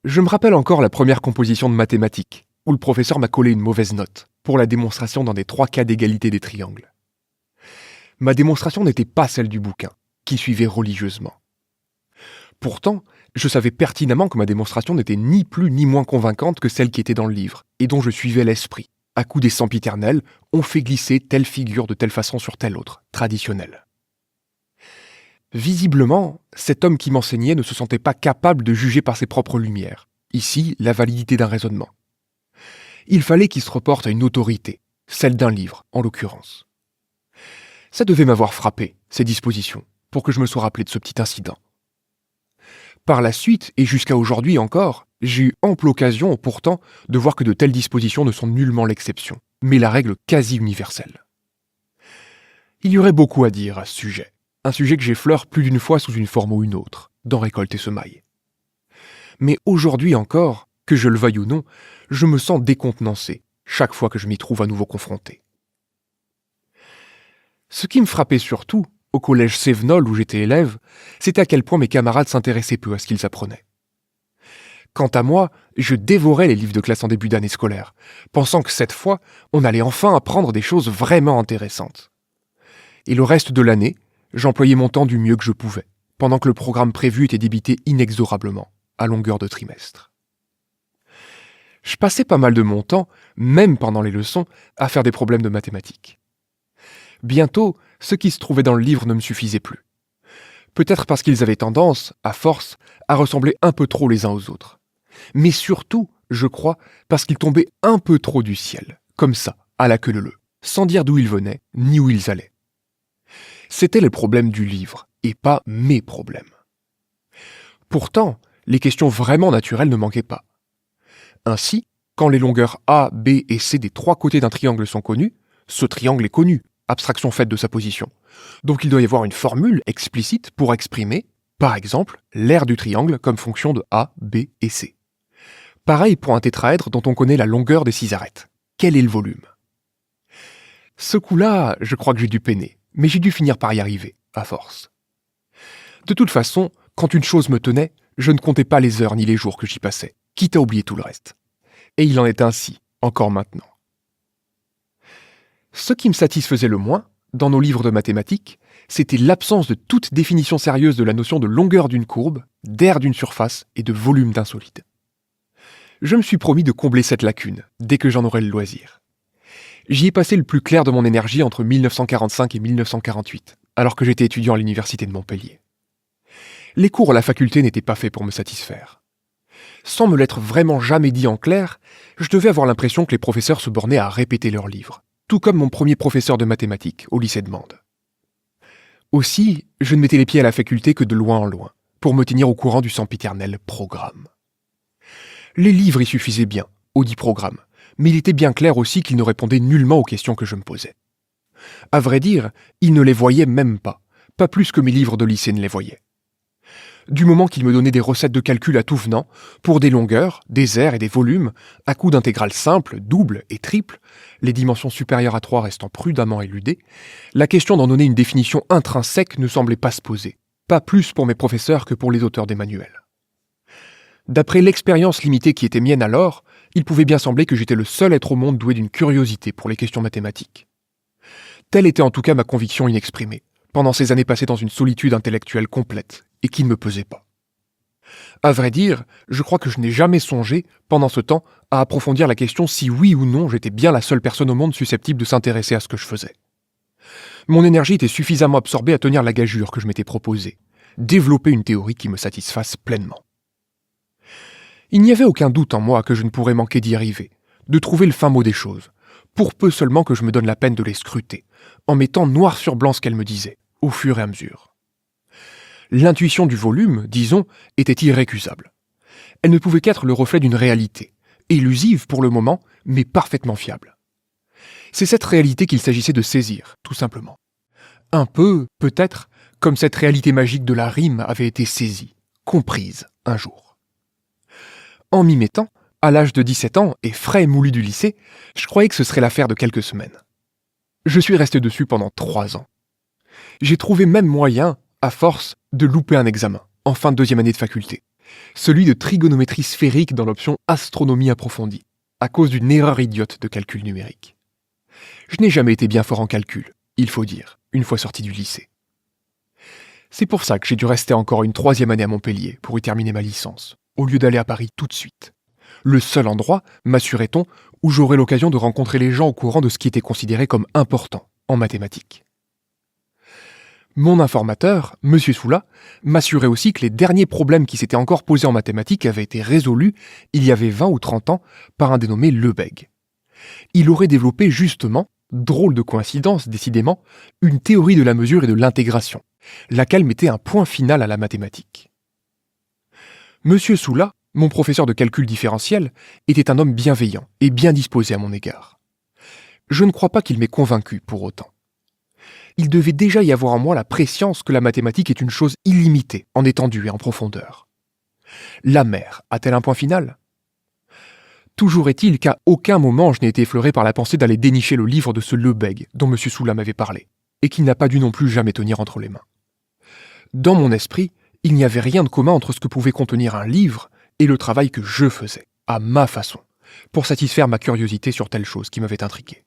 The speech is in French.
Je me rappelle encore la première composition de mathématiques, où le professeur m'a collé une mauvaise note, pour la démonstration dans des 3 cas d'égalité des triangles. Ma démonstration n'était pas celle du bouquin, qui suivait religieusement. Pourtant, je savais pertinemment que ma démonstration n'était ni plus ni moins convaincante que celle qui était dans le livre, et dont je suivais l'esprit. À coup des sempiternels, on fait glisser telle figure de telle façon sur telle autre, traditionnelle. Visiblement, cet homme qui m'enseignait ne se sentait pas capable de juger par ses propres lumières, ici la validité d'un raisonnement. Il fallait qu'il se reporte à une autorité, celle d'un livre, en l'occurrence. Ça devait m'avoir frappé, ces dispositions, pour que je me sois rappelé de ce petit incident. Par la suite, et jusqu'à aujourd'hui encore, j'ai eu ample occasion, pourtant, de voir que de telles dispositions ne sont nullement l'exception, mais la règle quasi universelle. Il y aurait beaucoup à dire à ce sujet, un sujet que j'effleure plus d'une fois sous une forme ou une autre, dans Récolte et Semaille. Mais aujourd'hui encore, que je le veuille ou non, je me sens décontenancé, chaque fois que je m'y trouve à nouveau confronté. Ce qui me frappait surtout, au collège Sévenol où j'étais élève, c'était à quel point mes camarades s'intéressaient peu à ce qu'ils apprenaient. Quant à moi, je dévorais les livres de classe en début d'année scolaire, pensant que cette fois, on allait enfin apprendre des choses vraiment intéressantes. Et le reste de l'année, j'employais mon temps du mieux que je pouvais, pendant que le programme prévu était débité inexorablement, à longueur de trimestre. Je passais pas mal de mon temps, même pendant les leçons, à faire des problèmes de mathématiques. Bientôt, ce qui se trouvait dans le livre ne me suffisait plus. Peut-être parce qu'ils avaient tendance, à force, à ressembler un peu trop les uns aux autres. Mais surtout, je crois, parce qu'ils tombaient un peu trop du ciel, comme ça, à la queue leu-leu, sans dire d'où ils venaient, ni où ils allaient. C'était le problème du livre, et pas mes problèmes. Pourtant, les questions vraiment naturelles ne manquaient pas. Ainsi, quand les longueurs A, B et C des 3 côtés d'un triangle sont connues, ce triangle est connu, abstraction faite de sa position. Donc il doit y avoir une formule explicite pour exprimer, par exemple, l'aire du triangle comme fonction de A, B et C. Pareil pour un tétraèdre dont on connaît la longueur des 6 arêtes. Quel est le volume ? Ce coup-là, je crois que j'ai dû peiner, mais j'ai dû finir par y arriver, à force. De toute façon, quand une chose me tenait, je ne comptais pas les heures ni les jours que j'y passais, quitte à oublier tout le reste. Et il en est ainsi, encore maintenant. Ce qui me satisfaisait le moins, dans nos livres de mathématiques, c'était l'absence de toute définition sérieuse de la notion de longueur d'une courbe, d'aire d'une surface et de volume d'un solide. Je me suis promis de combler cette lacune, dès que j'en aurais le loisir. J'y ai passé le plus clair de mon énergie entre 1945 et 1948, alors que j'étais étudiant à l'université de Montpellier. Les cours à la faculté n'étaient pas faits pour me satisfaire. Sans me l'être vraiment jamais dit en clair, je devais avoir l'impression que les professeurs se bornaient à répéter leurs livres, tout comme mon premier professeur de mathématiques au lycée de Mende. Aussi, je ne mettais les pieds à la faculté que de loin en loin, pour me tenir au courant du sempiternel programme. Les livres y suffisaient bien, au dit programme, mais il était bien clair aussi qu'ils ne répondaient nullement aux questions que je me posais. À vrai dire, ils ne les voyaient même pas plus que mes livres de lycée ne les voyaient. Du moment qu'ils me donnaient des recettes de calcul à tout venant, pour des longueurs, des aires et des volumes, à coups d'intégrales simples, doubles et triples, les dimensions supérieures à 3 restant prudemment éludées, la question d'en donner une définition intrinsèque ne semblait pas se poser, pas plus pour mes professeurs que pour les auteurs des manuels. D'après l'expérience limitée qui était mienne alors, il pouvait bien sembler que j'étais le seul être au monde doué d'une curiosité pour les questions mathématiques. Telle était en tout cas ma conviction inexprimée, pendant ces années passées dans une solitude intellectuelle complète, et qui ne me pesait pas. À vrai dire, je crois que je n'ai jamais songé, pendant ce temps, à approfondir la question si oui ou non j'étais bien la seule personne au monde susceptible de s'intéresser à ce que je faisais. Mon énergie était suffisamment absorbée à tenir la gageure que je m'étais proposée, développer une théorie qui me satisfasse pleinement. Il n'y avait aucun doute en moi que je ne pourrais manquer d'y arriver, de trouver le fin mot des choses, pour peu seulement que je me donne la peine de les scruter, en mettant noir sur blanc ce qu'elles me disaient, au fur et à mesure. L'intuition du volume, disons, était irrécusable. Elle ne pouvait qu'être le reflet d'une réalité, élusive pour le moment, mais parfaitement fiable. C'est cette réalité qu'il s'agissait de saisir, tout simplement. Un peu, peut-être, comme cette réalité magique de la rime avait été saisie, comprise, un jour. En m'y mettant, à l'âge de 17 ans et frais et moulu du lycée, je croyais que ce serait l'affaire de quelques semaines. Je suis resté dessus pendant 3 ans. J'ai trouvé même moyen, à force, de louper un examen, en fin de 2e année de faculté, celui de trigonométrie sphérique dans l'option astronomie approfondie, à cause d'une erreur idiote de calcul numérique. Je n'ai jamais été bien fort en calcul, il faut dire, une fois sorti du lycée. C'est pour ça que j'ai dû rester encore une 3e année à Montpellier pour y terminer ma licence, au lieu d'aller à Paris tout de suite. Le seul endroit, m'assurait-on, où j'aurais l'occasion de rencontrer les gens au courant de ce qui était considéré comme important en mathématiques. Mon informateur, M. Soula, m'assurait aussi que les derniers problèmes qui s'étaient encore posés en mathématiques avaient été résolus il y avait 20 ou 30 ans par un dénommé Lebesgue. Il aurait développé justement, drôle de coïncidence décidément, une théorie de la mesure et de l'intégration, laquelle mettait un point final à la mathématique. M. Soula, mon professeur de calcul différentiel, était un homme bienveillant et bien disposé à mon égard. Je ne crois pas qu'il m'ait convaincu pour autant. Il devait déjà y avoir en moi la prescience que la mathématique est une chose illimitée, en étendue et en profondeur. La mer a-t-elle un point final ? Toujours est-il qu'à aucun moment je n'ai été effleuré par la pensée d'aller dénicher le livre de ce Lebesgue dont M. Soula m'avait parlé, et qu'il n'a pas dû non plus jamais tenir entre les mains. Dans mon esprit, il n'y avait rien de commun entre ce que pouvait contenir un livre et le travail que je faisais, à ma façon, pour satisfaire ma curiosité sur telle chose qui m'avait intrigué.